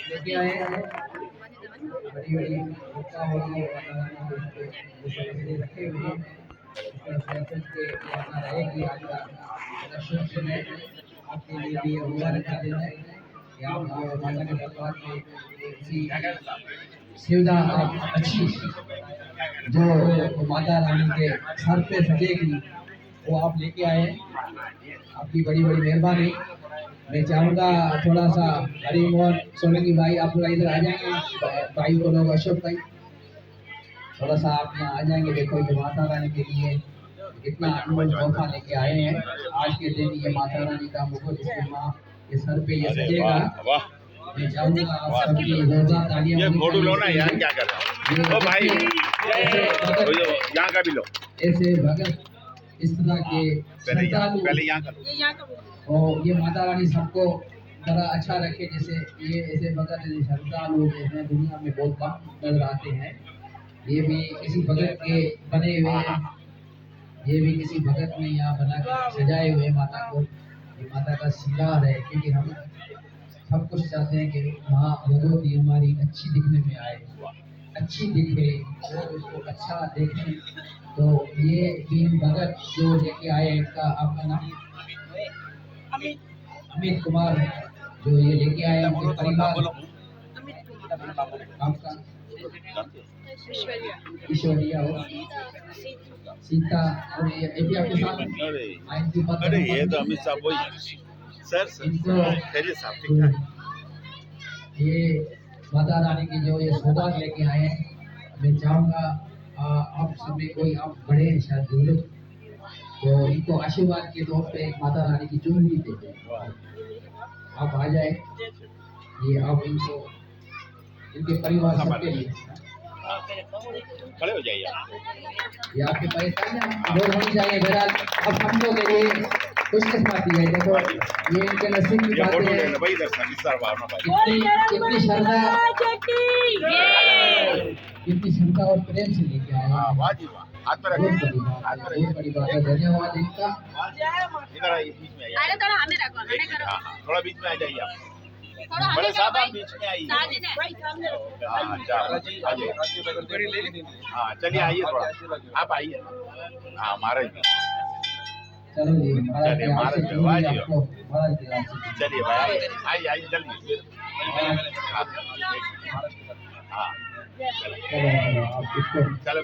लेके आए हैं बड़ी बड़ी हुक्का होगी रखे हुए हैं के ऐसा रहेगी आज का दर्शन से मैं आपके लिए भी मुबारक का दिन है कि आप माता के दरबार में ऐसी सुविधा आप अच्छी जो माता रानी के सर पे सजेगी वो आप लेके आए हैं। आपकी बड़ी बड़ी मेहरबानी। मैं चाहूँगा थोड़ा सा हरी मोहन सोलंकी भाई आप थोड़ा इधर आ जाएंगे, भाई को लोग अशोक भाई थोड़ा सा आप यहाँ आ जाएंगे। देखो ये माता रानी के लिए कितना अनमोल तोहफा लेके आए हैं। आज के दिन ये माता रानी का मुकुट इसके माँ के सर पे ये सजेगा। मैं चाहूँगा आप सबकी जोरदार तालियां। ये फोटो लो ना यार, क्या कर रहे हो भाई, यहाँ का भी लो। ऐसे भगत इस तरह के पहले यहाँ का और ये माता रानी सबको बड़ा अच्छा रखे। जैसे ये ऐसे भगत श्रद्धालु हैं दुनिया में बहुत कम नजर आते हैं। ये भी किसी भगत के बने हुए हैं। ये भी किसी भगत ने यहाँ बना कर सजाए हुए माता को। ये माता का श्रृंगार है क्योंकि हम सब कुछ चाहते हैं कि माँ भगवती हमारी अच्छी दिखने में आए, अच्छी दिखे, लोग उसको अच्छा देखें। तो ये तीन भगत जो लेके आए इनका आपका नाम अमित कुमार जो ये लेके आए उनके परिवार आपका ईश्वरिया हो सीता और ये आपके साथ। अरे ये तो अमित साहब वही सर साहब ठीक है। ये माता रानी की जो ये सौगात लेके आए हैं। मैं चाहूँगा आप सब में कोई आप बड़े हैं शायद बुजुर्ग तो इनको आशीर्वाद के तौर पे माता रानी की चुनरी देते हैं। आप आ जाए, ये आप इनको इनके परिवार सबके लिए खड़े हो जाइए। ये आपके परेशानियाँ दूर होनी चाहिए। बहरहाल अब हम लोग के लिए खुशकिस्मती है। देखो ये इनके नसीब की बात है। कितनी श्रद्धा कितनी श्रद्धा और प्रेम से लेके आए हैं। बहुत बड़ी बात है। धन्यवाद इनका। थोड़ा बीच में आ जाइए आप। बड़े साहब आप बीच में आइए। हाँ चलिए आइए थोड़ा आप आइए। हाँ महाराज चलो जी चलिए महाराज चलिए भाई आइए आइए जल्दी। हाँ चलो आप चलो